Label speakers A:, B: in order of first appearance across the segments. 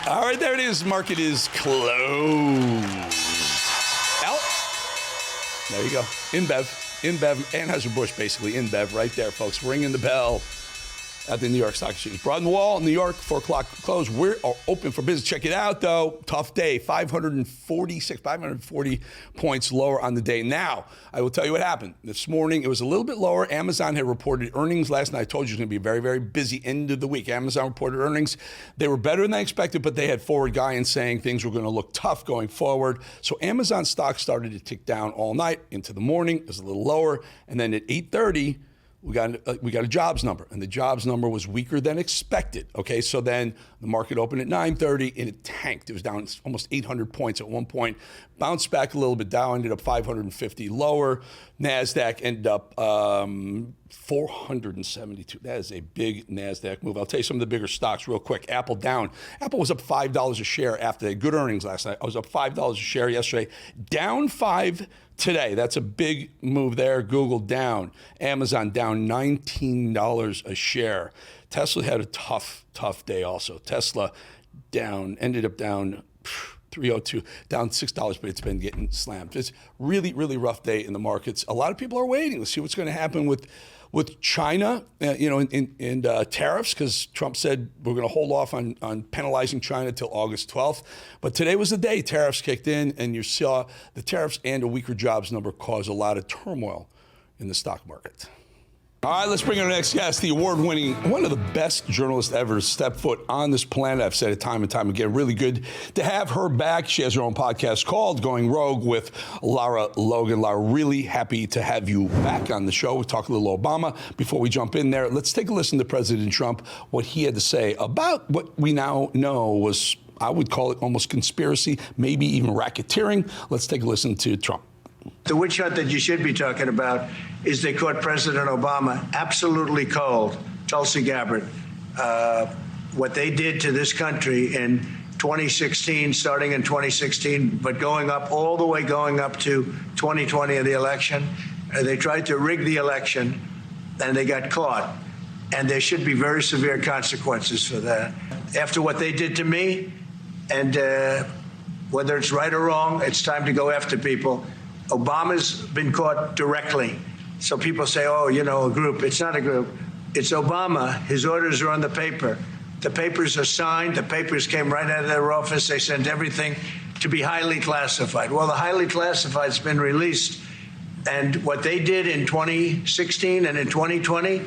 A: All right, there it is. Market is closed. Out. There you go. InBev, Anheuser-Busch, basically. InBev right there, folks. Ringing the bell at the New York Stock Exchange. Broad and Wall, New York, 4 o'clock close. We're open for business. Check it out, though. Tough day. 540 points lower on the day. Now, I will tell you what happened. This morning, it was a little bit lower. Amazon had reported earnings last night. I told you it was going to be a very, very busy end of the week. Amazon reported earnings. They were better than I expected, but they had forward guidance saying things were going to look tough going forward. So Amazon stock started to tick down all night into the morning. It was a little lower. And then at 8:30, we got a jobs number, and the jobs number was weaker than expected. Okay, so then the market opened at 9:30, and it tanked. It was down almost 800 points at one point. Bounced back a little bit. Dow ended up 550 lower. NASDAQ ended up 472. That is a big NASDAQ move. I'll tell you some of the bigger stocks real quick. Apple down. Apple was up $5 a share after they had good earnings last night. I was up $5 a share yesterday. Down 5 today. That's a big move there. Google down. Amazon down $19 a share. Tesla had a tough day also. Tesla down, ended up down 302, down $6, but it's been getting slammed. It's really, really rough day in the markets. A lot of people are waiting to see what's going to happen with China, and tariffs, because Trump said we're going to hold off on penalizing China till August 12th. But today was the day tariffs kicked in, and you saw the tariffs and a weaker jobs number cause a lot of turmoil in the stock market. All right, let's bring in our next guest, the award-winning, one of the best journalists ever step foot on this planet. I've said it time and time again. Really good to have her back. She has her own podcast called Going Rogue with Lara Logan. Lara, really happy to have you back on the show. We talk a little Obama. Before we jump in there, let's take a listen to President Trump, what he had to say about what we now know was, I would call it almost conspiracy, maybe even racketeering. Let's take a listen to Trump.
B: The witch hunt that you should be talking about is they caught President Obama absolutely cold, Tulsi Gabbard. What they did to this country in 2016, starting in 2016, but going up all the way going up to 2020 of the election. They tried to rig the election, and they got caught. And there should be very severe consequences for that. After what they did to me, and whether it's right or wrong, it's time to go after people. Obama's been caught directly. So people say, oh, a group. It's not a group. It's Obama. His orders are on the paper. The papers are signed. The papers came right out of their office. They sent everything to be highly classified. Well, the highly classified's been released. And what they did in 2016 and in 2020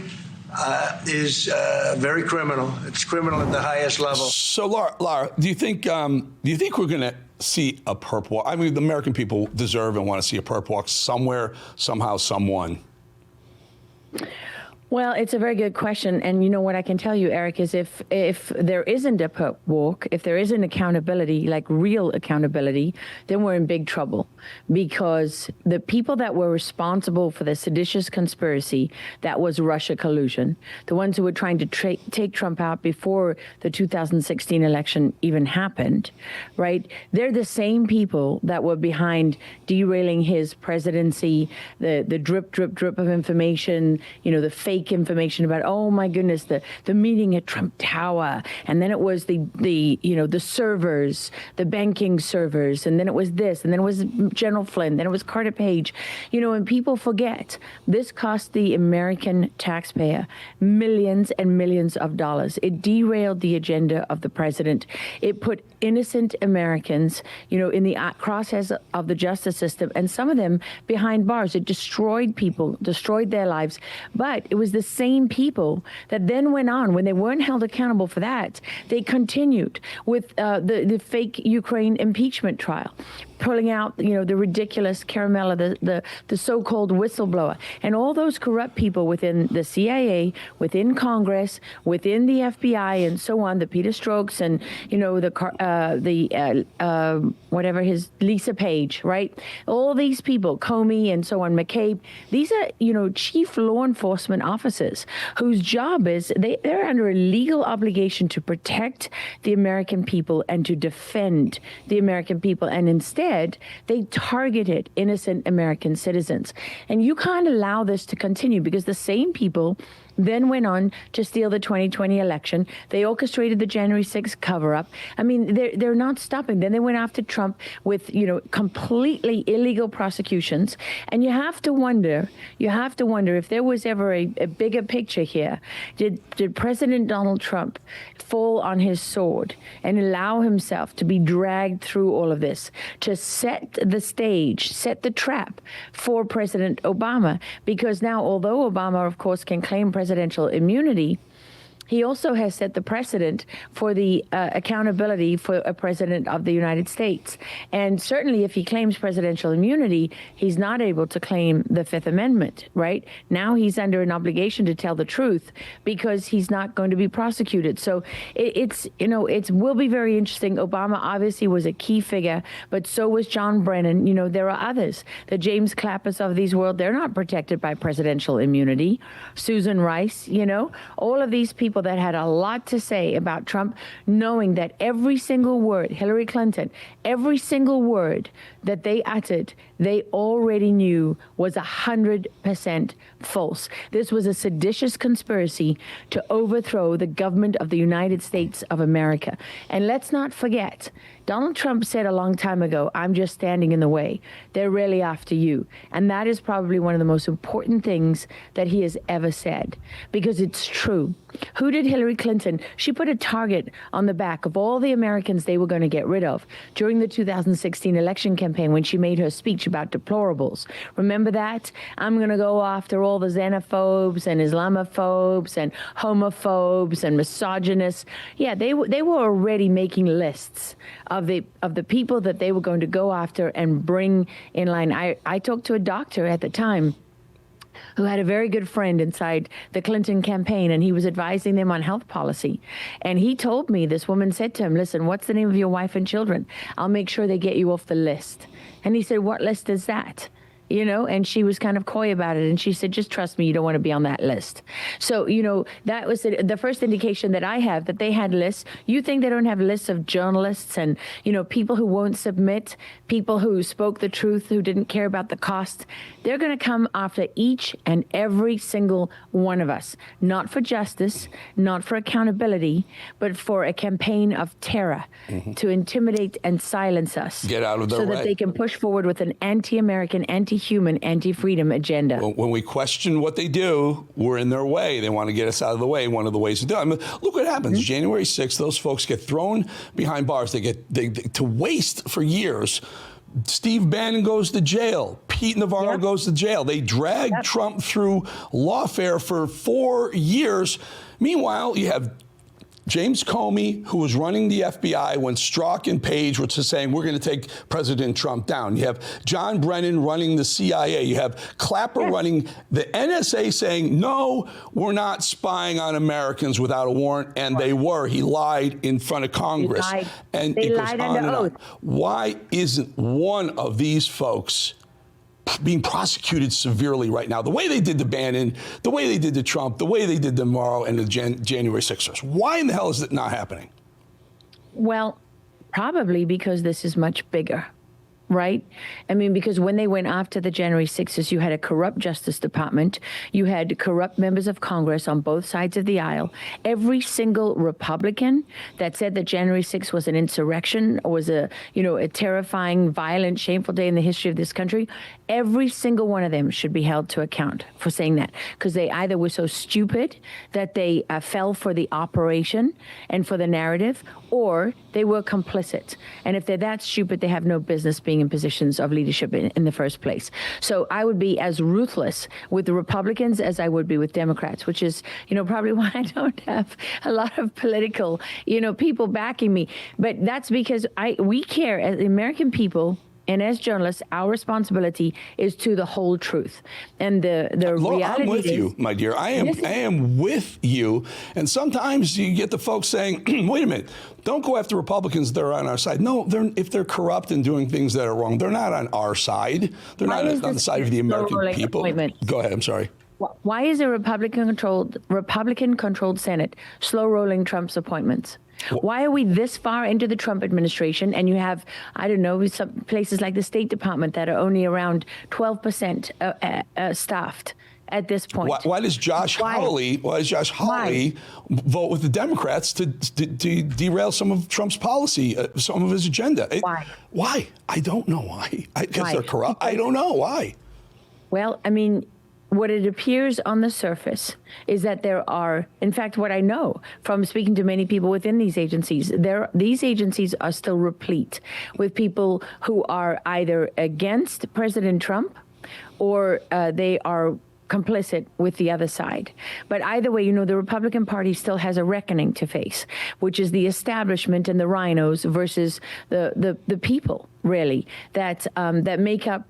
B: is very criminal. It's criminal at the highest level.
A: So, Lara, do you think we're going to see a perp walk? I mean, the American people deserve and want to see a perp walk somewhere, somehow, someone.
C: Well, it's a very good question. And you know what I can tell you, Eric, is if there isn't a perp walk, if there isn't accountability, like real accountability, then we're in big trouble. Because the people that were responsible for the seditious conspiracy, that was Russia collusion, the ones who were trying to take Trump out before the 2016 election even happened, right? They're the same people that were behind derailing his presidency, the drip, drip, drip of information, the fake information about, oh my goodness, the meeting at Trump Tower, and then it was the servers, the banking servers, and then it was this, and then it was General Flynn, then it was Carter Page, and people forget this cost the American taxpayer millions and millions of dollars. It derailed the agenda of the president. It put innocent Americans, in the crosshairs of the justice system, and some of them behind bars. It destroyed people, destroyed their lives, but it was the same people that then went on, when they weren't held accountable for that, they continued with the fake Ukraine impeachment trial, pulling out, the ridiculous Caramella, the so-called whistleblower, and all those corrupt people within the CIA, within Congress, within the FBI, and so on, the Peter Strzokes and, whatever his Lisa Page, right? All these people, Comey and so on, McCabe, these are, chief law enforcement officers whose job is they're under a legal obligation to protect the American people and to defend the American people. And instead, instead, they targeted innocent American citizens. And you can't allow this to continue, because the same people then went on to steal the 2020 election. They orchestrated the January 6th cover-up. I mean, they're not stopping. Then they went after Trump with, completely illegal prosecutions. And you have to wonder if there was ever a bigger picture here. Did President Donald Trump fall on his sword and allow himself to be dragged through all of this to set the stage, set the trap for President Obama? Because now, although Obama, of course, can claim presidential immunity, he also has set the precedent for the accountability for a president of the United States. And certainly if he claims presidential immunity, he's not able to claim the Fifth Amendment, right? Now he's under an obligation to tell the truth because he's not going to be prosecuted. So it will be very interesting. Obama obviously was a key figure, but so was John Brennan. There are others. The James Clappers of these world, they're not protected by presidential immunity. Susan Rice, all of these people that had a lot to say about Trump, knowing that every single word, Hillary Clinton, every single word that they uttered, they already knew was 100% false. This was a seditious conspiracy to overthrow the government of the United States of America. And let's not forget, Donald Trump said a long time ago, "I'm just standing in the way. They're really after you." And that is probably one of the most important things that he has ever said, because it's true. Who did Hillary Clinton? She put a target on the back of all the Americans they were going to get rid of during the 2016 election campaign when she made her speech about deplorables. Remember that? I'm going to go after all the xenophobes and Islamophobes and homophobes and misogynists. Yeah, they were already making lists of the people that they were going to go after and bring in line. I talked to a doctor at the time who had a very good friend inside the Clinton campaign, and he was advising them on health policy. And he told me, this woman said to him, "Listen, what's the name of your wife and children? I'll make sure they get you off the list." And he said, "What list is that?" And she was kind of coy about it. And she said, "Just trust me, you don't want to be on that list." So, that was the first indication that I have that they had lists. You think they don't have lists of journalists and, people who won't submit, people who spoke the truth, who didn't care about the cost? They're going to come after each and every single one of us, not for justice, not for accountability, but for a campaign of terror to intimidate and silence us.
A: Get out of their way.
C: So that they can push forward with an anti-American, anti-human, anti-freedom agenda.
A: When we question what they do, we're in their way. They want to get us out of the way. One of the ways to do it. I mean, look what happens. January 6th, those folks get thrown behind bars. They to waste for years. Steve Bannon goes to jail. Pete Navarro goes to jail. They drag Trump through lawfare for 4 years. Meanwhile, you have James Comey, who was running the FBI when Strzok and Page were saying, "We're going to take President Trump down." You have John Brennan running the CIA. You have Clapper running the NSA saying, "No, we're not spying on Americans without a warrant." And they were. He lied in front of Congress. And
C: they
A: it goes
C: lied
A: on
C: under
A: and
C: oath.
A: on. Why isn't one of these folks being prosecuted severely right now, the way they did to Bannon, the way they did to Trump, the way they did to Morrow and the January 6ers? Why in the hell is it not happening?
C: Well, probably because this is much bigger, right? I mean, because when they went after the January 6ers, you had a corrupt Justice Department. You had corrupt members of Congress on both sides of the aisle. Every single Republican that said that January 6th was an insurrection or was a terrifying, violent, shameful day in the history of this country, every single one of them should be held to account for saying that, because they either were so stupid that they fell for the operation and for the narrative, or they were complicit. And if they're that stupid, they have no business being in positions of leadership in the first place. So I would be as ruthless with the Republicans as I would be with Democrats, which is, probably why I don't have a lot of political, people backing me. But that's because we care as the American people. And as journalists, our responsibility is to the whole truth. And the
A: Laura,
C: reality
A: I'm with you, my dear. I am with you. And sometimes you get the folks saying, wait a minute, don't go after Republicans that are on our side. No, if they're corrupt and doing things that are wrong, they're not on our side. They're not on the side of the American people. Go ahead, I'm sorry.
C: Why is a Republican-controlled Senate slow-rolling Trump's appointments? Why are we this far into the Trump administration and you have, I don't know, some places like the State Department that are only around 12% staffed at this point?
A: Why does Josh Hawley vote with the Democrats to derail some of Trump's policy, some of his agenda? Why? I don't know why. I guess they're corrupt. I don't know why.
C: Well, I mean, what it appears on the surface is that there are, in fact, what I know from speaking to many people within these agencies, these agencies are still replete with people who are either against President Trump or they are complicit with the other side. But either way, the Republican Party still has a reckoning to face, which is the establishment and the rhinos versus the people, really, that make up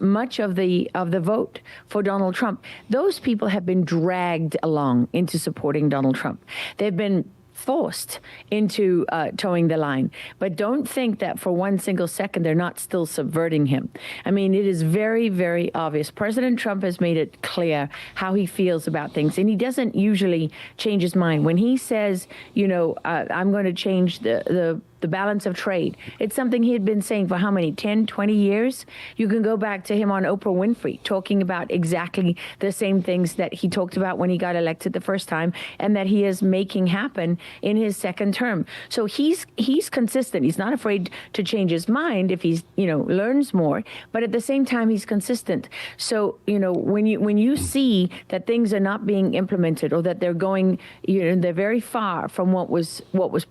C: much of the vote for Donald Trump. Those people have been dragged along into supporting Donald Trump. They've been forced into towing the line. But don't think that for one single second they're not still subverting him. I mean, it is very, very obvious. President Trump has made it clear how he feels about things, and he doesn't usually change his mind. When he says, I'm going to change the balance of trade. It's something he had been saying for how many, 10, 20 years? You can go back to him on Oprah Winfrey talking about exactly the same things that he talked about when he got elected the first time and that he is making happen in his second term. So he's consistent. He's not afraid to change his mind if he's, learns more, but at the same time, he's consistent. So, when you see that things are not being implemented or that they're going, they're very far from what was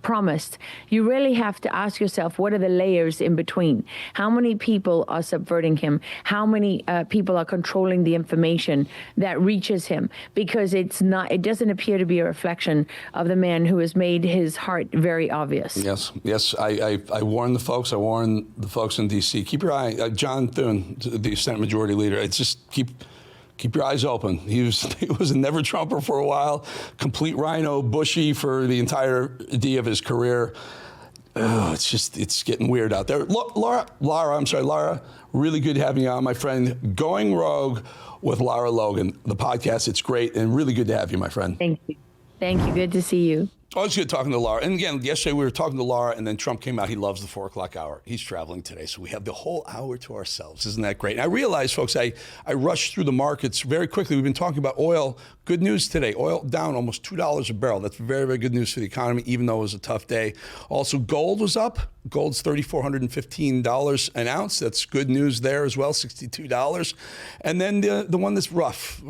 C: promised, you really have to ask yourself, what are the layers in between? How many people are subverting him? How many people are controlling the information that reaches him? Because it doesn't appear to be a reflection of the man who has made his heart very obvious.
A: Yes. I warn the folks. I warn the folks in D.C. Keep your eye. John Thune, the Senate Majority Leader. It's just keep your eyes open. He was a never Trumper for a while, complete rhino, bushy for the entirety of his career. Oh, it's getting weird out there. Lara, really good having you on, my friend. Going Rogue with Lara Logan, the podcast. It's great and really good to have you, my friend.
C: Thank you. Good to see you.
A: Always good talking to Lara. And again, yesterday we were talking to Lara, and then Trump came out. He loves the 4 o'clock hour. He's traveling today, so we have the whole hour to ourselves. Isn't that great? And I realize, folks, I rushed through the markets very quickly. We've been talking about oil. Good news today. Oil down almost $2 a barrel. That's very, very good news for the economy, even though it was a tough day. Also, gold was up. Gold's $3,415 an ounce. That's good news there as well, $62. And then the one that's rough,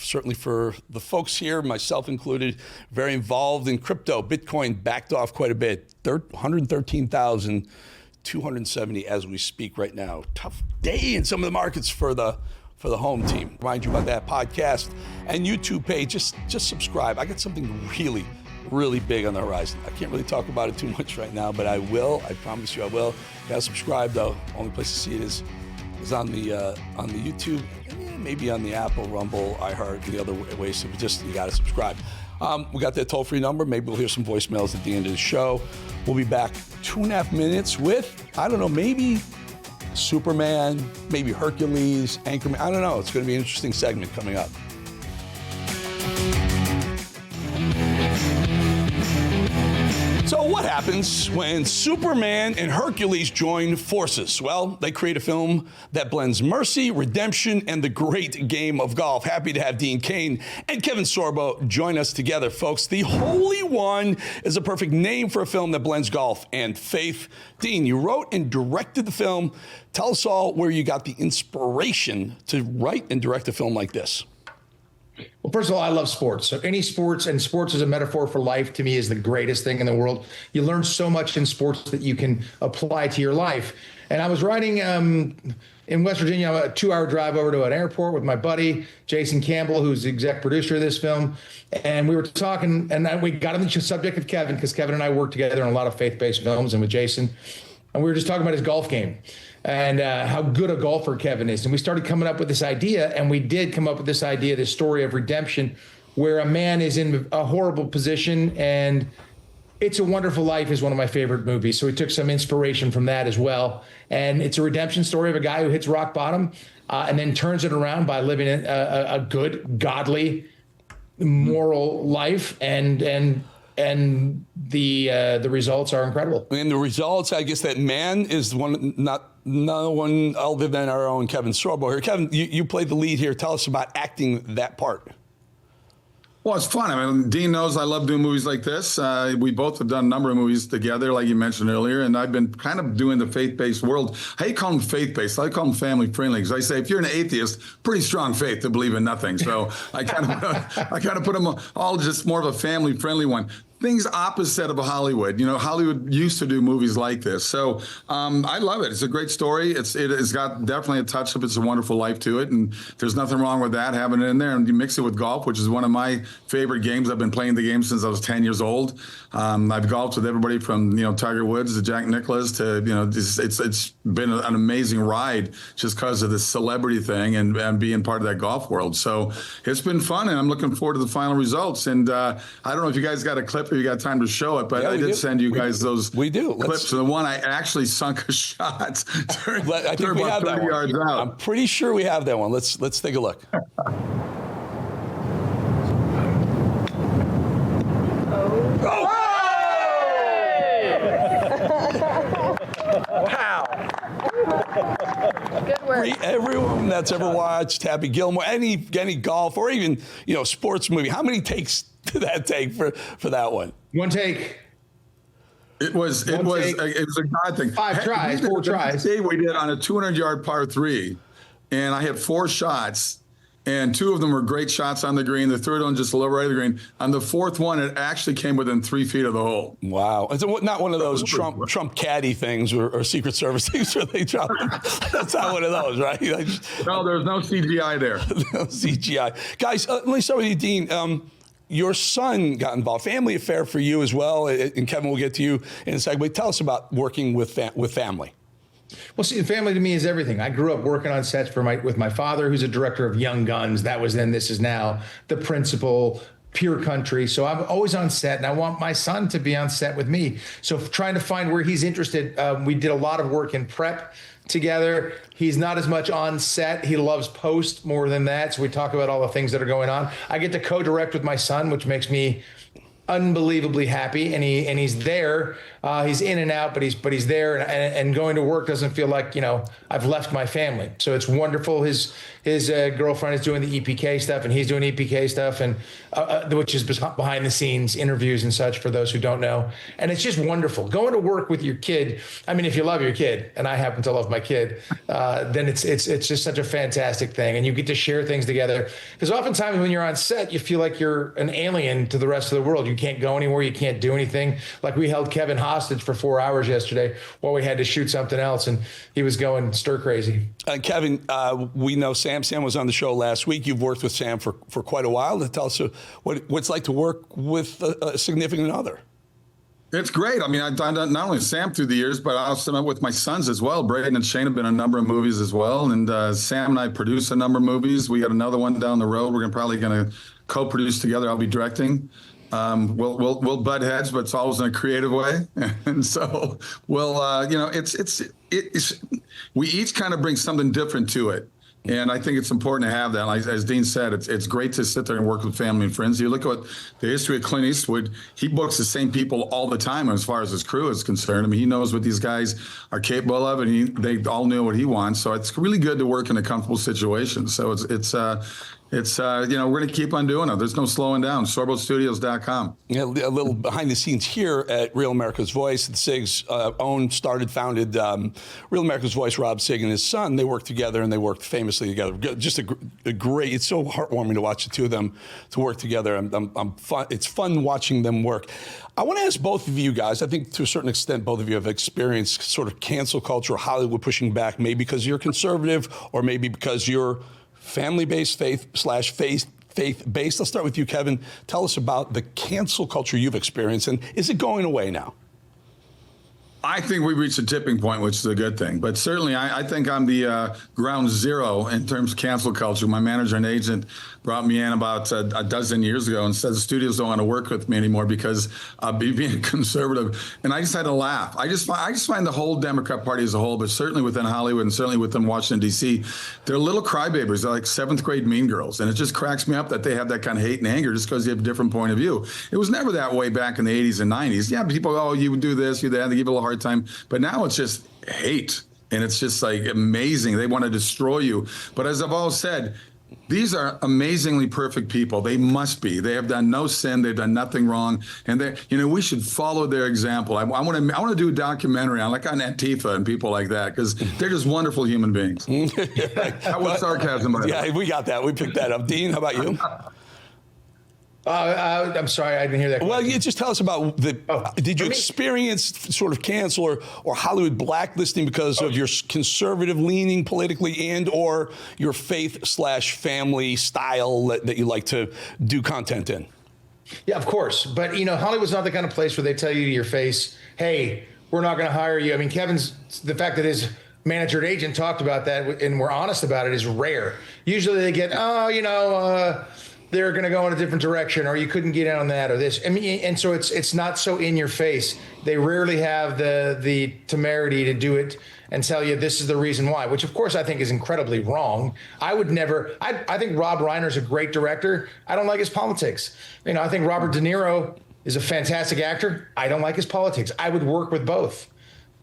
A: certainly for the folks here, myself included, very involved in crypto. Bitcoin backed off quite a bit, 113,270 as we speak right now. Tough day in some of the markets for the home team. Remind you about that podcast and YouTube page. Just subscribe. I got something really, really big on the horizon. I can't really talk about it too much right now, but I will. I promise you I will. You gotta subscribe though. Only place to see it is on the YouTube, maybe on the Apple, Rumble, iHeart, the other ways. So you gotta subscribe. We got that toll-free number. Maybe we'll hear some voicemails at the end of the show. We'll be back 2.5 minutes with, I don't know, maybe Superman, maybe Hercules, Anchorman. I don't know. It's going to be an interesting segment coming up. So what happens when Superman and Hercules join forces? Well, they create a film that blends mercy, redemption, and the great game of golf. Happy to have Dean Cain and Kevin Sorbo join us together, folks. The Holy One is a perfect name for a film that blends golf and faith. Dean, you wrote and directed the film. Tell us all where you got the inspiration to write and direct a film like this.
D: Well, first of all, I love sports. So any sports, and sports as a metaphor for life, to me, is the greatest thing in the world. You learn so much in sports that you can apply to your life. And I was riding in West Virginia, a 2-hour drive over to an airport with my buddy, Jason Campbell, who's the exec producer of this film. And we were talking, and then we got on the subject of Kevin, because Kevin and I work together on a lot of faith-based films, and with Jason. And we were just talking about his golf game and how good a golfer Kevin is. And we started coming up with this idea, and we did come up with this idea, this story of redemption, where a man is in a horrible position, and It's a Wonderful Life is one of my favorite movies. So we took some inspiration from that as well. And it's a redemption story of a guy who hits rock bottom and then turns it around by living a good, godly, moral life. And and the results are incredible.
A: And the results, I guess that man is no one other than our own Kevin Sorbo here. Kevin, you played the lead here. Tell us about acting that part.
E: Well, it's fun. I mean, Dean knows I love doing movies like this. We both have done a number of movies together, like you mentioned earlier, and I've been kind of doing the faith-based world. I hate calling them faith-based. I call them family-friendly, because I say if you're an atheist, pretty strong faith to believe in nothing. So I kind of put them all just more of a family-friendly one. Things opposite of Hollywood. You know, Hollywood used to do movies like this. So I love it. It's a great story. It's got definitely a touch of It's a Wonderful Life to it. And there's nothing wrong with that, having it in there. And you mix it with golf, which is one of my favorite games. I've been playing the game since I was 10 years old. I've golfed with everybody from, Tiger Woods to Jack Nicklaus to, it's been an amazing ride just because of the celebrity thing and being part of that golf world. So it's been fun, and I'm looking forward to the final results. And I don't know if you guys got a clip if you got time to show it, but yeah, I did send you guys those clips. The one I actually sunk a shot.
A: I think we have that one. I'm pretty sure we have that one. Let's take a look.
F: Wow.
C: Good work.
A: Everyone that's ever watched Happy Gilmore, any golf or even sports movie, how many takes did that take for that one?
D: One take.
E: It was a God thing.
D: 4 tries.
E: We did on a 200-yard par 3, and I had 4 shots. And 2 of them were great shots on the green. The third one just a little right of the green. On the 4th one, it actually came within 3 feet of the hole.
A: Wow. It's not one of those Trump caddy things or Secret Service things where they drop them. That's not one of those, right?
E: No, there's no CGI there.
A: No CGI. Guys, let me start with you, Dean. Your son got involved. Family affair for you as well. And Kevin, we'll get to you in a second. But tell us about working with family.
D: Well, see, family to me is everything. I grew up working on sets with my father, who's a director of Young Guns. That was then, this is now, The Principal, Pure Country. So I'm always on set, and I want my son to be on set with me. So trying to find where he's interested. We did a lot of work in prep together. He's not as much on set. He loves post more than that. So we talk about all the things that are going on. I get to co-direct with my son, which makes me unbelievably happy, and he's there. He's in and out, but he's there, and going to work doesn't feel like I've left my family. So it's wonderful. His girlfriend is doing the EPK stuff, and he's doing EPK stuff, and which is behind the scenes interviews and such for those who don't know. And it's just wonderful going to work with your kid. I mean, if you love your kid, and I happen to love my kid, then it's just such a fantastic thing, and you get to share things together. Because oftentimes when you're on set, you feel like you're an alien to the rest of the world. You can't go anywhere. You can't do anything. Like we held Kevin hostage for 4 hours yesterday while we had to shoot something else, and he was going stir crazy.
A: Kevin, we know Sam. Sam was on the show last week. You've worked with Sam for quite a while. Tell us what it's like to work with a significant other.
E: It's great. I mean, I've done not only Sam through the years, but I also done it with my sons as well. Braden and Shane have been in a number of movies as well. And Sam and I produce a number of movies. We got another one down the road. We're probably going to co-produce together. I'll be directing. We'll butt heads, but it's always in a creative way. And so we'll, we each kind of bring something different to it. And I think it's important to have that. Like, as Dean said, it's great to sit there and work with family and friends. You look at the history of Clint Eastwood, he books the same people all the time as far as his crew is concerned. I mean, he knows what these guys are capable of, and they all know what he wants. So it's really good to work in a comfortable situation. So it's we're going to keep on doing it. There's no slowing down. SorboStudios.com.
A: Yeah, a little behind the scenes here at Real America's Voice. Sig's founded Real America's Voice. Rob Sig and his son, they worked together, and they worked famously together. Just a great. It's so heartwarming to watch the two of them to work together. I'm fun. It's fun watching them work. I want to ask both of you guys. I think to a certain extent, both of you have experienced sort of cancel culture, Hollywood pushing back, maybe because you're conservative, or maybe because you're family-based, faith-based. Let's start with you, Kevin. Tell us about the cancel culture you've experienced, and is it going away now?
E: I think we reached a tipping point, which is a good thing. But certainly, I think I'm the ground zero in terms of cancel culture. My manager and agent brought me in about a dozen years ago and said the studios don't want to work with me anymore because being conservative. And I just had to laugh. I just find the whole Democrat Party as a whole, but certainly within Hollywood and certainly within Washington, D.C., they're little crybabies. They're like seventh grade mean girls. And it just cracks me up that they have that kind of hate and anger just because they have a different point of view. It was never that way back in the 80s and 90s. Yeah, people go, oh, you would do this, you that. They give it a little hard time. But now it's just hate. And it's just like amazing. They want to destroy you. But as I've always said, these are amazingly perfect people. They must be. They have done no sin. They've done nothing wrong. And they, we should follow their example. I want to do a documentary on Antifa and people like that because they're just wonderful human beings. That was sarcasm.
A: Yeah, we got that. We picked that up. Dean, how about you?
D: I'm sorry, I didn't hear that question.
A: Well, you just tell us about did you experience sort of cancel or Hollywood blacklisting because of your conservative leaning politically and or your faith/family style that you like to do content in?
D: Yeah, of course. But, Hollywood's not the kind of place where they tell you to your face, hey, we're not going to hire you. I mean, the fact that his manager and agent talked about that and we're honest about it is rare. Usually they get, they're going to go in a different direction, or you couldn't get in on that, or this. I mean, and so it's not so in your face. They rarely have the temerity to do it and tell you this is the reason why, which of course I think is incredibly wrong. I would never. I think Rob Reiner's a great director. I don't like his politics. I think Robert De Niro is a fantastic actor. I don't like his politics. I would work with both.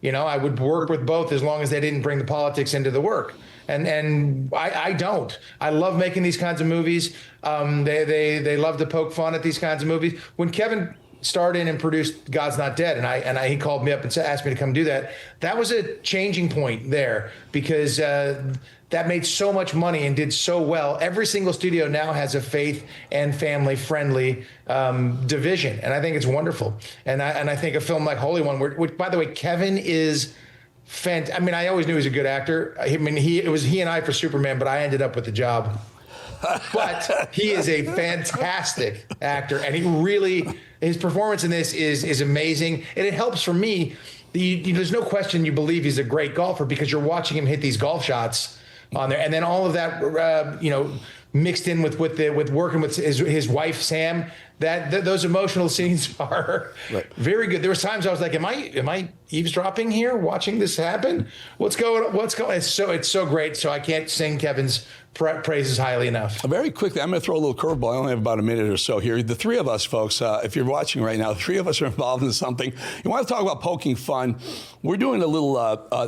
D: I would work with both as long as they didn't bring the politics into the work. And I don't. I love making these kinds of movies. They love to poke fun at these kinds of movies. When Kevin starred in and produced God's Not Dead, and he called me up and asked me to come do that, that was a changing point there because that made so much money and did so well. Every single studio now has a faith and family friendly division, and I think it's wonderful. And I think a film like Holy One, which by the way, Kevin is. I mean, I always knew he was a good actor. It was he and I for Superman, but I ended up with the job. But he is a fantastic actor, and his performance in this is amazing, and it helps for me. There's no question you believe he's a great golfer because you're watching him hit these golf shots on there, and then all of that, mixed in with working with his wife Sam. Those emotional scenes are very good. There was times I was like, am I eavesdropping here, watching this happen? What's going? It's so great. So I can't sing Kevin's praises highly enough.
A: Very quickly, I'm going to throw a little curveball. I only have about a minute or so here. The three of us, folks, if you're watching right now, the three of us are involved in something. You want to talk about poking fun? We're doing a little,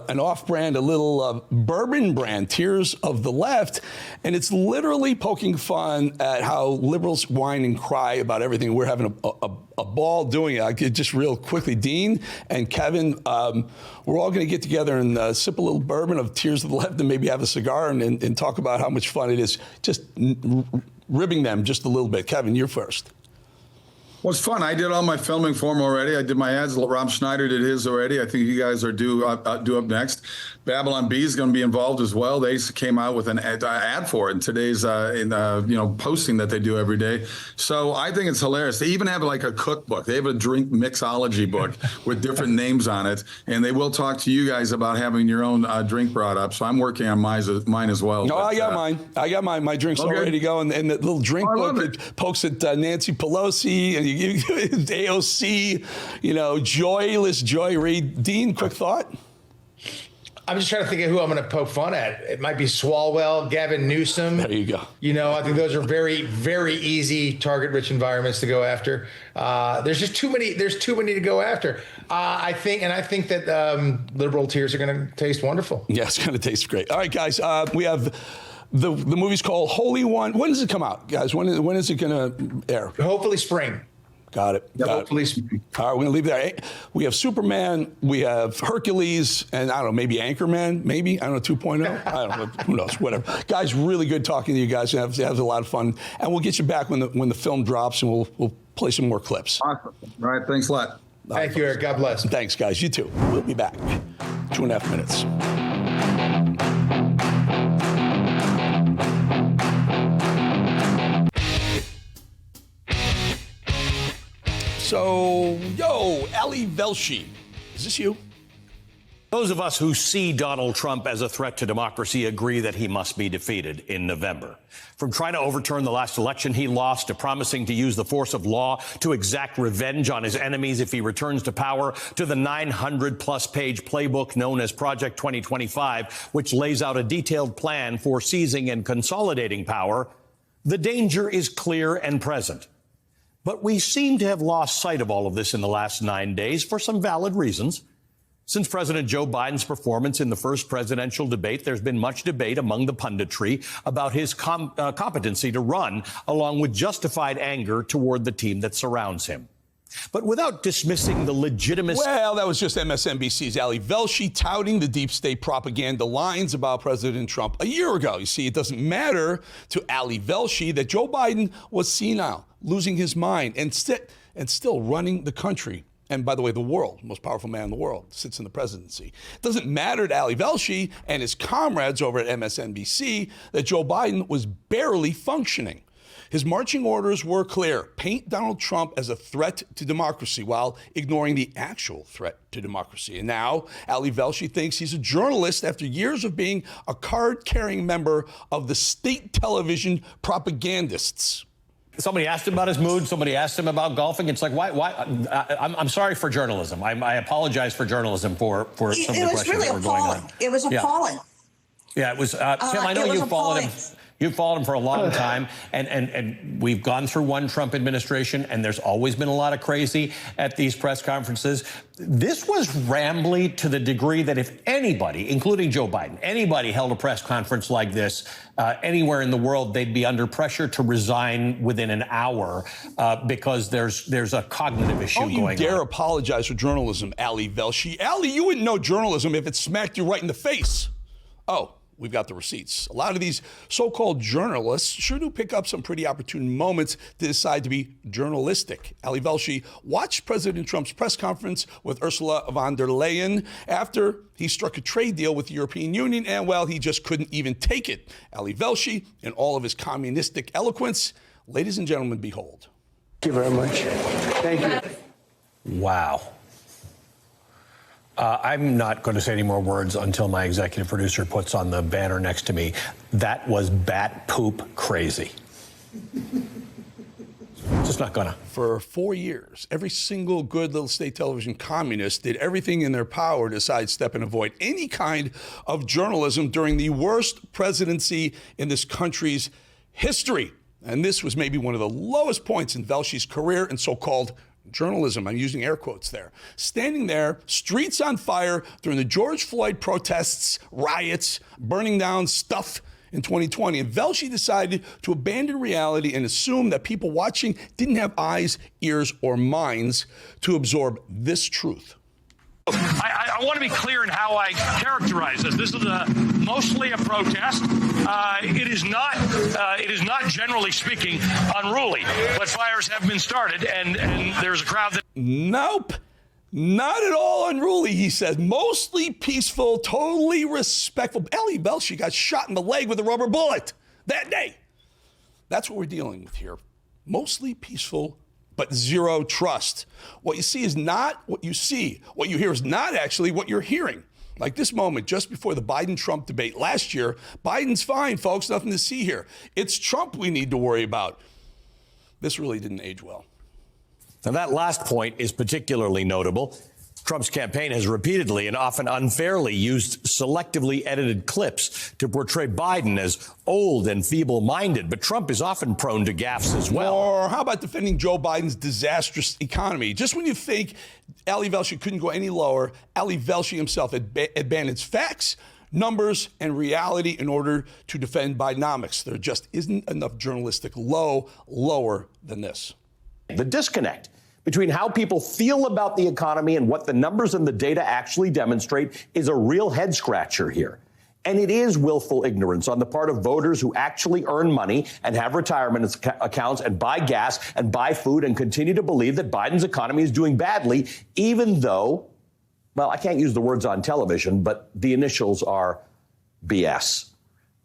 A: an off-brand, a little bourbon brand, Tears of the Left, and it's literally poking fun at how liberals whine and cry about everything. We're having a ball doing it. Just real quickly, Dean and Kevin, we're all going to get together and sip a little bourbon of Tears of the Left and maybe have a cigar and talk about how much fun it is just ribbing them just a little bit. Kevin, you're first.
E: Well, it's fun. I did all my filming for him already. I did my ads. Rob Schneider did his already. I think you guys are due up next. Babylon Bee is going to be involved as well. They came out with an ad for it in today's posting that they do every day. So I think it's hilarious. They even have like a cookbook. They have a drink mixology book with different names on it, and they will talk to you guys about having your own drink brought up. So I'm working on mine as well.
A: No, I got mine. I got mine. My drink's all ready to go, and the little drink book it pokes at Nancy Pelosi and AOC, joyless Joy Reid. Dean, quick thought?
D: I'm just trying to think of who I'm going to poke fun at. It might be Swalwell, Gavin Newsom.
A: There you go.
D: I think those are very, very easy target-rich environments to go after. There's just too many. There's too many to go after. I think that liberal tears are going to taste wonderful.
A: Yeah, it's going to taste great. All right, guys. We have the movie's called Holy One. When does it come out, guys? When is it going to air?
D: Hopefully spring.
A: Got it.
D: Yeah, hopefully.
A: All right, we're going to leave it there. We have Superman, we have Hercules, and I don't know, maybe Anchorman, maybe, I don't know, 2.0. I don't know, who knows, whatever. Guys, really good talking to you guys. Have a lot of fun. And we'll get you back when the film drops, and we'll play some more clips.
E: Awesome. All right, thanks a lot.
D: Thank you, Eric. God bless.
A: Thanks, guys. You too. We'll be back. 2.5 minutes. So, Velshi, is this you?
F: Those of us who see Donald Trump as a threat to democracy agree that he must be defeated in November. From trying to overturn the last election he lost to promising to use the force of law to exact revenge on his enemies if he returns to power, to the 900-plus page playbook known as Project 2025, which lays out a detailed plan for seizing and consolidating power, the danger is clear and present. But we seem to have lost sight of all of this in the last 9 days for some valid reasons. Since President Joe Biden's performance in the first presidential debate, there's been much debate among the punditry about his competency to run, along with justified anger toward the team that surrounds him. But without dismissing the legitimacy...
A: Well, that was just MSNBC's Ali Velshi touting the deep state propaganda lines about President Trump a year ago. You see, it doesn't matter to Ali Velshi that Joe Biden was senile, losing his mind, and still running the country. And by the way, the world, most powerful man in the world, sits in the presidency. It doesn't matter to Ali Velshi and his comrades over at MSNBC that Joe Biden was barely functioning. His marching orders were clear: paint Donald Trump as a threat to democracy while ignoring the actual threat to democracy. And now Ali Velshi thinks he's a journalist after years of being a card-carrying member of the state television propagandists.
F: Somebody asked him about his mood. Somebody asked him about golfing. It's like, why? I'm sorry for journalism. I apologize for journalism for some of the questions that were going on.
G: It was appalling.
F: Yeah, it was. Tim, I know you followed him. You've followed him for a long time, and we've gone through one Trump administration, and there's always been a lot of crazy at these press conferences. This was rambly to the degree that if anybody, including Joe Biden, anybody held a press conference like this anywhere in the world, they'd be under pressure to resign within an hour because there's a cognitive issue going on.
A: Don't you dare apologize for journalism, Ali Velshi. Ali, you wouldn't know journalism if it smacked you right in the face. Oh. We've got the receipts. A lot of these so-called journalists sure do pick up some pretty opportune moments to decide to be journalistic. Ali Velshi watched President Trump's press conference with Ursula von der Leyen after he struck a trade deal with the European Union, and, well, he just couldn't even take it. Ali Velshi, in all of his communistic eloquence, ladies and gentlemen, behold.
B: Thank you very much. Thank you.
F: Wow. I'm not going to say any more words until my executive producer puts on the banner next to me. That was bat poop crazy. Just not gonna.
A: For 4 years, every single good little state television communist did everything in their power to sidestep and avoid any kind of journalism during the worst presidency in this country's history. And this was maybe one of the lowest points in Velshi's career in so-called journalism. I'm using air quotes there. Standing there, streets on fire during the George Floyd protests, riots, burning down stuff in 2020. And Velshi decided to abandon reality and assume that people watching didn't have eyes, ears, or minds to absorb this truth.
H: I want to be clear in how I characterize this. This is mostly a protest. It is not, generally speaking, unruly. But fires have been started, and there's a crowd that...
A: Nope. Not at all unruly, he says. Mostly peaceful, totally respectful. Ali Velshi got shot in the leg with a rubber bullet that day. That's what we're dealing with here. Mostly peaceful, but zero trust. What you see is not what you see. What you hear is not actually what you're hearing. Like this moment just before the Biden-Trump debate last year, Biden's fine, folks, nothing to see here. It's Trump we need to worry about. This really didn't age well.
F: Now, that last point is particularly notable. Trump's campaign has repeatedly and often unfairly used selectively edited clips to portray Biden as old and feeble-minded, but Trump is often prone to gaffes as well.
A: Or how about defending Joe Biden's disastrous economy? Just when you think Ali Velshi couldn't go any lower, Ali Velshi himself abandons facts, numbers, and reality in order to defend Bidenomics. There just isn't enough journalistic lower than this.
F: The disconnect between how people feel about the economy and what the numbers and the data actually demonstrate is a real head scratcher here. And it is willful ignorance on the part of voters who actually earn money and have retirement accounts and buy gas and buy food and continue to believe that Biden's economy is doing badly, even though, well, I can't use the words on television, but the initials are BS.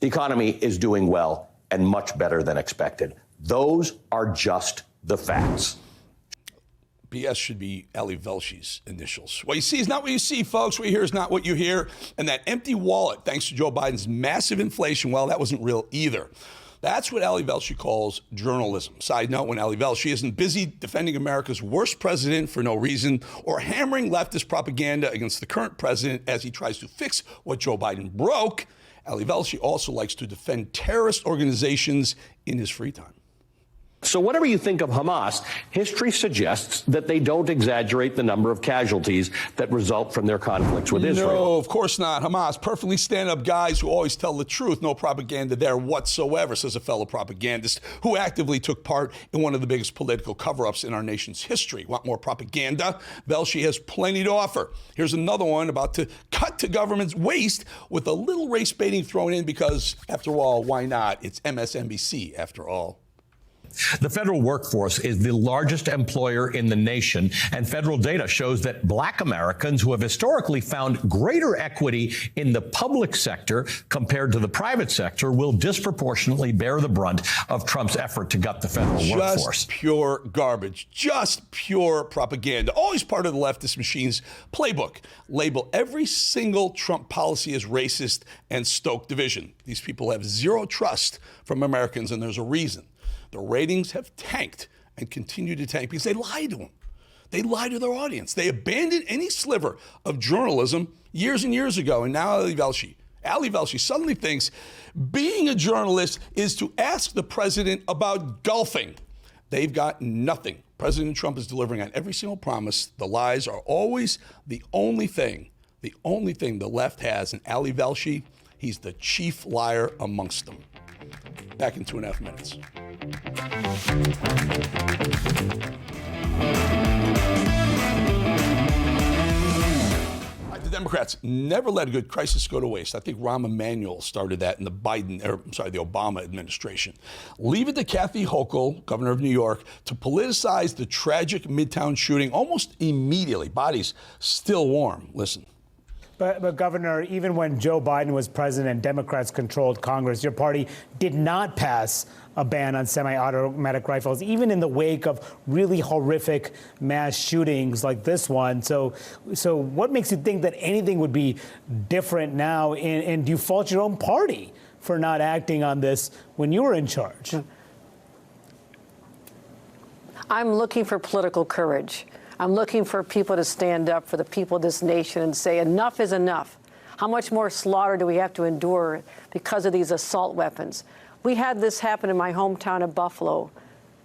F: The economy is doing well and much better than expected. Those are just the facts.
A: BS should be Ali Velshi's initials. What you see is not what you see, folks. What you hear is not what you hear. And that empty wallet, thanks to Joe Biden's massive inflation, well, that wasn't real either. That's what Ali Velshi calls journalism. Side note, when Ali Velshi isn't busy defending America's worst president for no reason or hammering leftist propaganda against the current president as he tries to fix what Joe Biden broke, Ali Velshi also likes to defend terrorist organizations in his free time.
F: So whatever you think of Hamas, history suggests that they don't exaggerate the number of casualties that result from their conflicts with Israel.
A: No, of course not. Hamas, perfectly stand-up guys who always tell the truth. No propaganda there whatsoever, says a fellow propagandist who actively took part in one of the biggest political cover-ups in our nation's history. Want more propaganda? Velshi has plenty to offer. Here's another one about to cut to government's waste with a little race baiting thrown in because, after all, why not? It's MSNBC, after all.
F: The federal workforce is the largest employer in the nation, and federal data shows that black Americans who have historically found greater equity in the public sector compared to the private sector will disproportionately bear the brunt of Trump's effort to gut the federal workforce.
A: Just pure garbage, just pure propaganda. Always part of the leftist machine's playbook. Label every single Trump policy as racist and stoke division. These people have zero trust from Americans, and there's a reason. The ratings have tanked and continue to tank because they lie to them. They lie to their audience. They abandoned any sliver of journalism years and years ago. And now Ali Velshi suddenly thinks being a journalist is to ask the president about golfing. They've got nothing. President Trump is delivering on every single promise. The lies are always the only thing the left has. And Ali Velshi, he's the chief liar amongst them. Back in 2.5 minutes. The Democrats never let a good crisis go to waste. I think Rahm Emanuel started that in the Obama administration. Leave it to Kathy Hochul, governor of New York, to politicize the tragic Midtown shooting almost immediately. Bodies still warm. Listen.
G: But Governor, even when Joe Biden was president and Democrats controlled Congress, your party did not pass a ban on semi-automatic rifles, even in the wake of really horrific mass shootings like this one. So what makes you think that anything would be different now? And do you fault your own party for not acting on this when you were in charge?
I: I'm looking for political courage. I'm looking for people to stand up for the people of this nation and say enough is enough. How much more slaughter do we have to endure because of these assault weapons? We had this happen in my hometown of Buffalo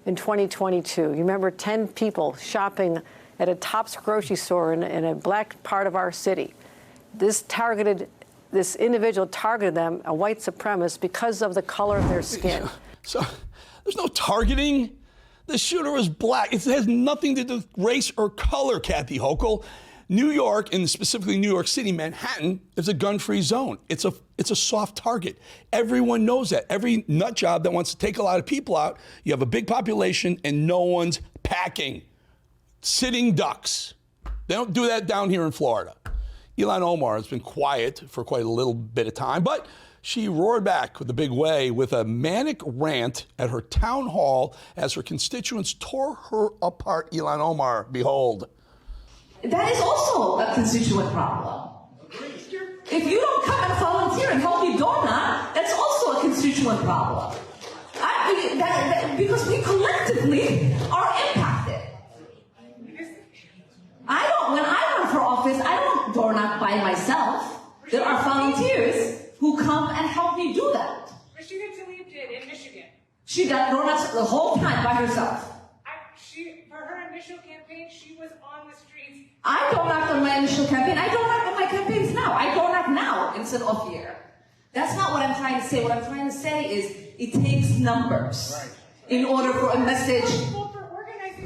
I: in 2022. You remember 10 people shopping at a Tops grocery store in a black part of our city. This individual targeted them, a white supremacist, because of the color of their skin.
A: So there's no targeting. The shooter was black. It has nothing to do with race or color, Kathy Hochul. New York, and specifically New York City, Manhattan, is a gun-free zone. It's a soft target. Everyone knows that. Every nut job that wants to take a lot of people out, you have a big population and no one's packing. Sitting ducks. They don't do that down here in Florida. Ilhan Omar has been quiet for quite a little bit of time, but she roared back with a big way with a manic rant at her town hall as her constituents tore her apart. Ilhan Omar, behold.
J: That is also a constituent problem. If you don't come and volunteer and help me doorknock, that's also a constituent problem. Because we collectively are impacted. When I run for office, I don't door knock by myself. There are volunteers who come and help me do that.
K: Michigan Tlaib did in Michigan.
J: She did door knocks the whole time by herself.
K: For her initial campaign, she was on the streets.
J: I door knocked on my initial campaign. I door knock on my campaigns now. I door knock now instead of here. That's not what I'm trying to say. What I'm trying to say is it takes numbers in order for a message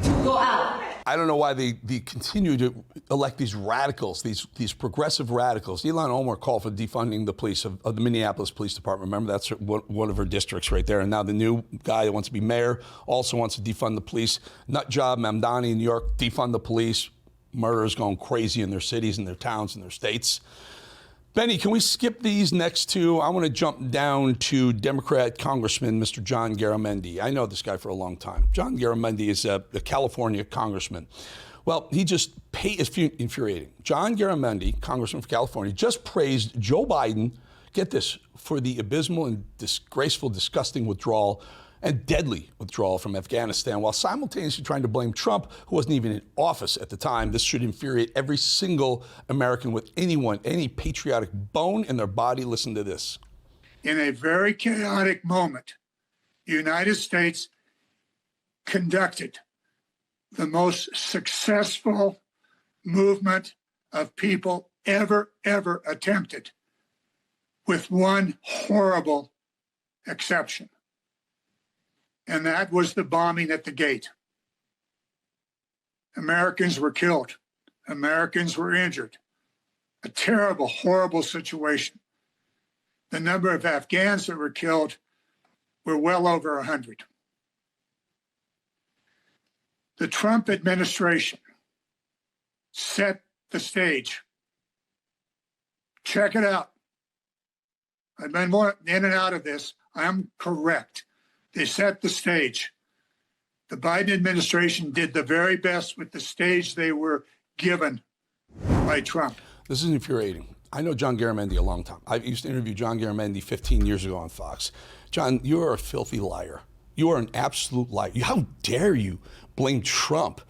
J: to go out.
A: I don't know why they continue to elect these radicals, these progressive radicals. Ilhan Omar called for defunding the police of the Minneapolis Police Department. Remember, that's one of her districts right there. And now the new guy that wants to be mayor also wants to defund the police. Nutjob Mamdani in New York, defund the police. Murderers going crazy in their cities, in their towns, in their states. Benny, can we skip these next two? I want to jump down to Democrat Congressman Mr. John Garamendi. I know this guy for a long time. John Garamendi is a California congressman. Well, he just is infuriating. John Garamendi, Congressman from California, just praised Joe Biden, get this, for the abysmal and disgraceful, disgusting withdrawal and deadly withdrawal from Afghanistan, while simultaneously trying to blame Trump, who wasn't even in office at the time. This should infuriate every single American with any patriotic bone in their body. Listen to this.
L: In a very chaotic moment, the United States conducted the most successful movement of people ever attempted, with one horrible exception. And that was the bombing at the gate. Americans were killed. Americans were injured. A terrible, horrible situation. The number of Afghans that were killed were well over 100. The Trump administration set the stage. Check it out. I've been more in and out of this. I'm correct. They set the stage. The Biden administration did the very best with the stage they were given by Trump.
A: This is infuriating. I know John Garamendi a long time. I used to interview John Garamendi 15 years ago on Fox. John, you are a filthy liar. You are an absolute liar. How dare you blame Trump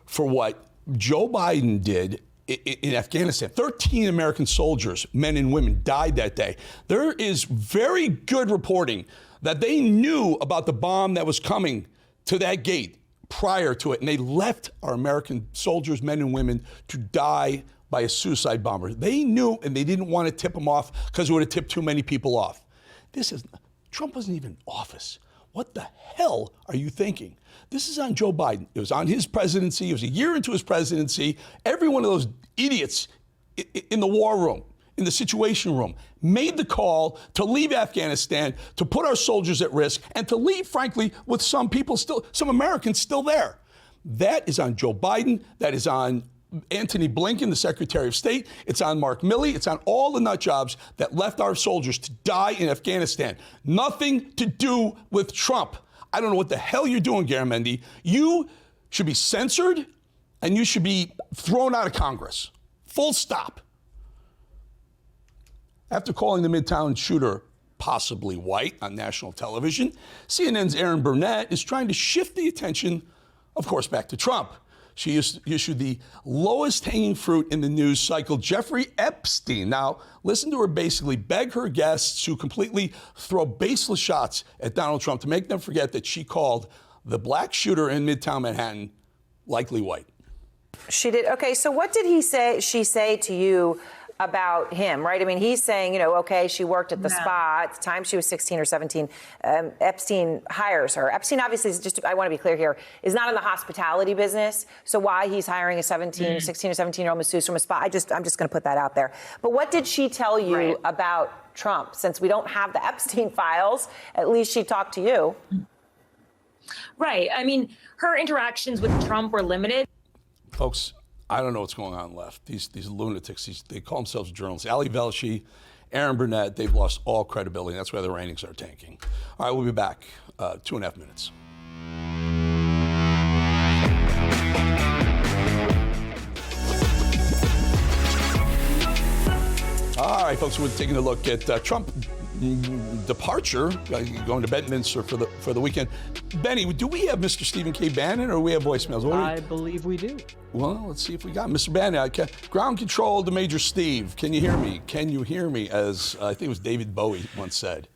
A: for what Joe Biden did in Afghanistan? 13 American soldiers, men and women, died that day. There is very good reporting that they knew about the bomb that was coming to that gate prior to it, and they left our American soldiers, men and women, to die by a suicide bomber. They knew, and they didn't want to tip them off because it would have tipped too many people off. Trump wasn't even in office. What the hell are you thinking? This is on Joe Biden. It was on his presidency. It was a year into his presidency. Every one of those idiots in the war room, in the Situation Room, made the call to leave Afghanistan, to put our soldiers at risk, and to leave, frankly, with some people still, some Americans still there. That is on Joe Biden. That is on Antony Blinken, the Secretary of State. It's on Mark Milley. It's on all the nut jobs that left our soldiers to die in Afghanistan. Nothing to do with Trump. I don't know what the hell you're doing, Garamendi. You should be censored, and you should be thrown out of Congress. Full stop. After calling the Midtown shooter possibly white on national television, CNN's Erin Burnett is trying to shift the attention, of course, back to Trump. She issued the lowest hanging fruit in the news cycle, Jeffrey Epstein. Now, listen to her basically beg her guests to completely throw baseless shots at Donald Trump to make them forget that she called the black shooter in Midtown Manhattan likely white.
M: She did. Okay, so what did she say to you about him, right? I mean, he's saying, okay, she worked at the spa. At the time she was 16 or 17. Epstein hires her. Epstein obviously is just, I want to be clear here, is not in the hospitality business. So why he's hiring a 16 or 17-year-old masseuse from a spa, I'm just going to put that out there. But what did she tell you about Trump? Since we don't have the Epstein files, at least she talked to you.
N: Right. I mean, her interactions with Trump were limited.
A: Folks, I don't know what's going on left. These lunatics, they call themselves journalists. Ali Velshi, Erin Burnett, they've lost all credibility. That's why the ratings are tanking. All right, we'll be back 2.5 minutes. All right, folks, we're taking a look at Trump departure, going to Bedminster for the weekend. Benny, do we have Mr. Stephen K. Bannon, or do we have voicemails?
O: I believe we do.
A: Well, let's see if we got Mr. Bannon. Ground control to Major Steve. Can you hear me? Can you hear me? As I think it was David Bowie once said.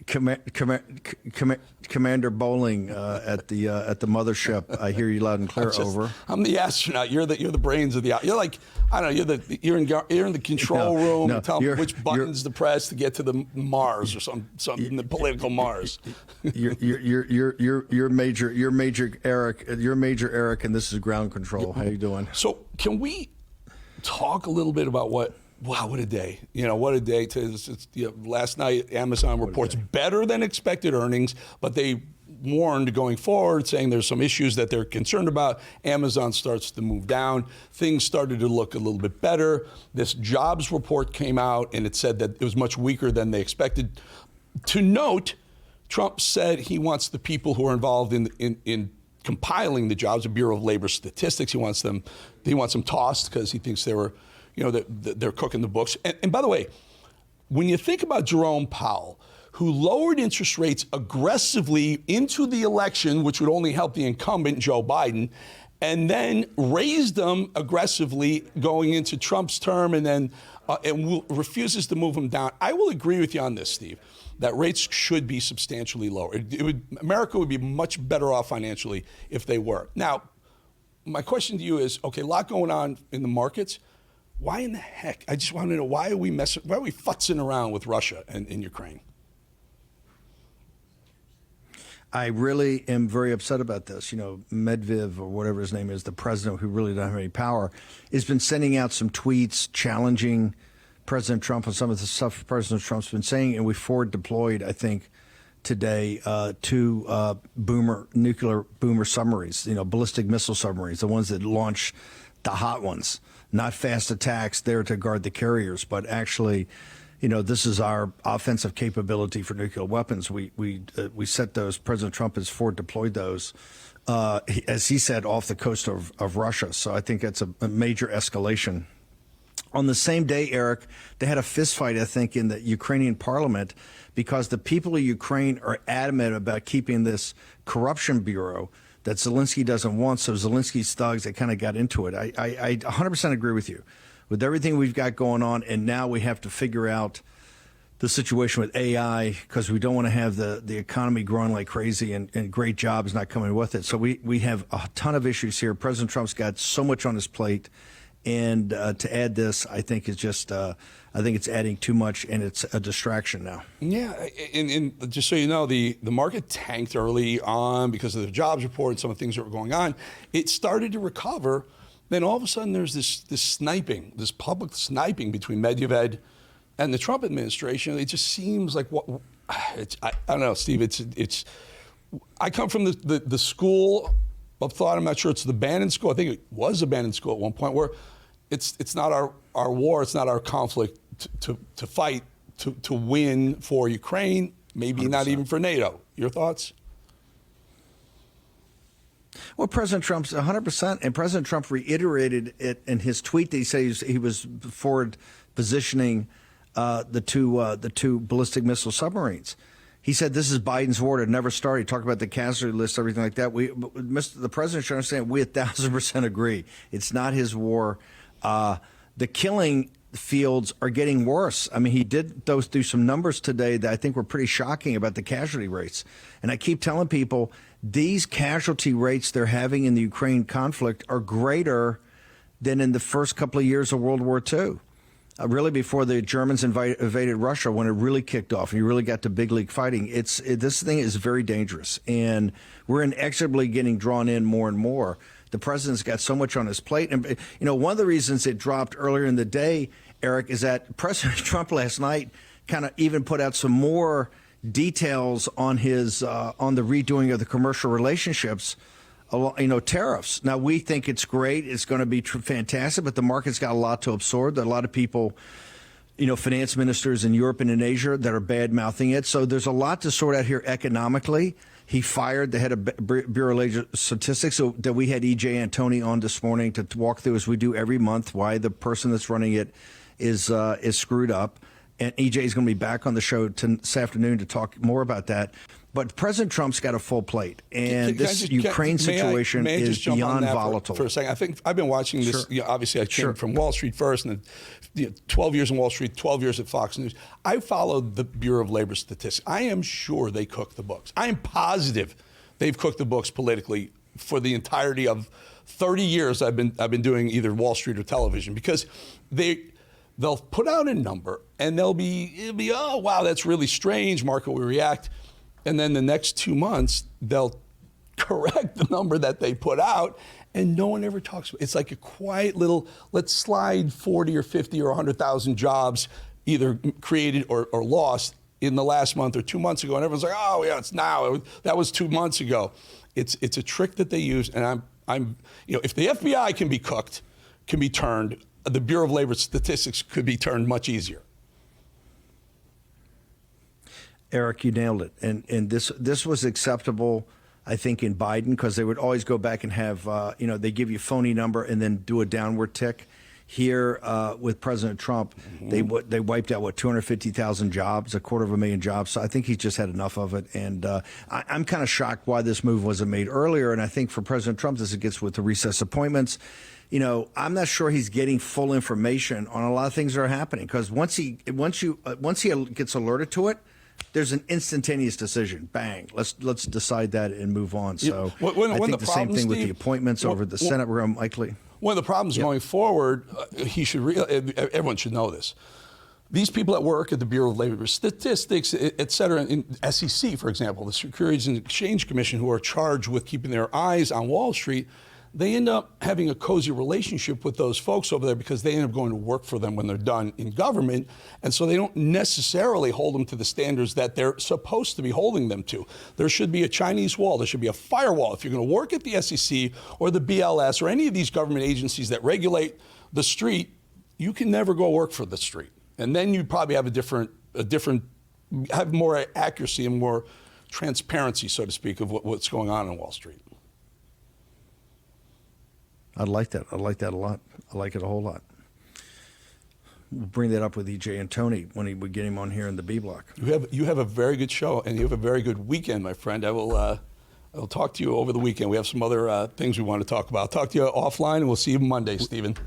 P: Commander Bolling at the mothership. I hear you loud and clear. Over.
A: I'm the astronaut. You're the brains of the. You're like, I don't know. You're in the control room. No, tell me which buttons to press to get to the Mars or something the political Mars.
P: You're Major Eric. You're Major Eric, and this is ground control. How you doing?
A: So can we talk a little bit about what? Wow, what a day. What a day. Last night, Amazon reports better than expected earnings, but they warned going forward, saying there's some issues that they're concerned about. Amazon starts to move down. Things started to look a little bit better. This jobs report came out, and it said that it was much weaker than they expected. To note, Trump said he wants the people who are involved in compiling the jobs, the Bureau of Labor Statistics. He wants them tossed because he thinks they were, they're cooking the books. And by the way, when you think about Jerome Powell, who lowered interest rates aggressively into the election, which would only help the incumbent, Joe Biden, and then raised them aggressively going into Trump's term and then refuses to move them down. I will agree with you on this, Steve, that rates should be substantially lower. America would be much better off financially if they were. Now, my question to you is, okay, a lot going on in the markets. Why in the heck? I just want to know, why are we futzing around with Russia and Ukraine?
P: I really am very upset about this. Medvedev, or whatever his name is, the president who really doesn't have any power, has been sending out some tweets challenging President Trump on some of the stuff President Trump's been saying. And we forward deployed, I think, today two nuclear boomer submarines, ballistic missile submarines, the ones that launch the hot ones, not fast attacks there to guard the carriers, but actually, this is our offensive capability for nuclear weapons. We set those. President Trump has forward deployed those, as he said, off the coast of Russia. So I think that's a major escalation. On the same day, Eric, they had a fistfight, I think, in the Ukrainian parliament because the people of Ukraine are adamant about keeping this corruption bureau that Zelensky doesn't want. So Zelensky's thugs, they kind of got into it. I 100% agree with you. With everything we've got going on, and now we have to figure out the situation with AI because we don't want to have the economy growing like crazy and great jobs not coming with it. So we have a ton of issues here. President Trump's got so much on his plate, and to add this, I think is just I think it's adding too much, and it's a distraction now.
A: Yeah, and just so you know, the market tanked early on because of the jobs report and some of the things that were going on. It started to recover. Then all of a sudden, there's this public sniping between Medvedev and the Trump administration. It just seems like I don't know, Steve. It's. I come from the school of thought. I'm not sure it's the Bannon school. I think it was the Bannon school at one point, where it's not our war. It's not our conflict to fight to win for Ukraine. Maybe 100%. Not even for NATO. Your thoughts?
P: Well, President Trump's 100%, and President Trump reiterated it in his tweet that he said he was forward positioning the two ballistic missile submarines. He said this is Biden's war. It never started. He talked about the casualty list, everything like that. The president should understand. We 1,000% agree. It's not his war. The killing fields are getting worse. I mean, he did do some numbers today that I think were pretty shocking about the casualty rates. And I keep telling people these casualty rates they're having in the Ukraine conflict are greater than in the first couple of years of World War II. Really before the Germans invaded Russia, when it really kicked off and you really got to big league fighting. This thing is very dangerous, and we're inexorably getting drawn in more and more. The president's got so much on his plate. And, one of the reasons it dropped earlier in the day, Eric, is that President Trump last night kind of even put out some more details on his on the redoing of the commercial relationships, tariffs. Now, we think it's great. It's going to be fantastic, but the market's got a lot to absorb. There are a lot of people, finance ministers in Europe and in Asia that are bad-mouthing it. So there's a lot to sort out here economically. He fired the head of Bureau of Labor Statistics, so that we had E.J. Antoni on this morning to walk through, as we do every month, why the person that's running it is screwed up. And E.J. is going to be back on the show this afternoon to talk more about that. But President Trump's got a full plate, and this Ukraine situation is beyond volatile.
A: For a second, I think I've been watching this.
P: Sure.
A: Obviously, I came from Wall Street first, and then 12 years in Wall Street, 12 years at Fox News. I followed the Bureau of Labor Statistics. I am sure they cooked the books. I am positive they've cooked the books politically for the entirety of 30 years I've been doing either Wall Street or television, because they'll put out a number and it'll be oh wow, that's really strange, market will react. And then the next 2 months, they'll correct the number that they put out, and no one ever talks about it. It's like a quiet little, let's slide 40 or 50 or 100,000 jobs either created or lost in the last month or 2 months ago. And everyone's like, oh, yeah, it's now. That was 2 months ago. It's a trick that they use. And I'm if the FBI can be cooked, can be turned, the Bureau of Labor Statistics could be turned much easier.
P: Eric, you nailed it. And this was acceptable I think, in Biden, because they would always go back and have, they give you a phony number and then do a downward tick. Here with President Trump, they wiped out, 250,000 jobs, 250,000 jobs. So I think he's just had enough of it. And I'm kind of shocked why this move wasn't made earlier. And I think for President Trump, as it gets with the recess appointments, I'm not sure he's getting full information on a lot of things that are happening, because once he gets alerted to it, there's an instantaneous decision. Bang. Let's decide that and move on. So I think the same thing with the appointments over the Senate were unlikely.
A: One of the problems going forward, everyone should know this. These people that work at the Bureau of Labor Statistics, et cetera, in SEC, for example, the Securities and Exchange Commission, who are charged with keeping their eyes on Wall Street, they end up having a cozy relationship with those folks over there because they end up going to work for them when they're done in government. And so they don't necessarily hold them to the standards that they're supposed to be holding them to. There should be a Chinese wall. There should be a firewall. If you're going to work at the SEC or the BLS or any of these government agencies that regulate the street, you can never go work for the street. And then you probably have have more accuracy and more transparency, so to speak, of what's going on Wall Street.
P: I'd like that. I like that a lot. I like it a whole lot. We'll bring that up with EJ and Tony when we get him on here in the B block.
A: You have a very good show, and you have a very good weekend, my friend. I'll talk to you over the weekend. We have some other things we want to talk about. I'll talk to you offline, and we'll see you Monday, Stephen.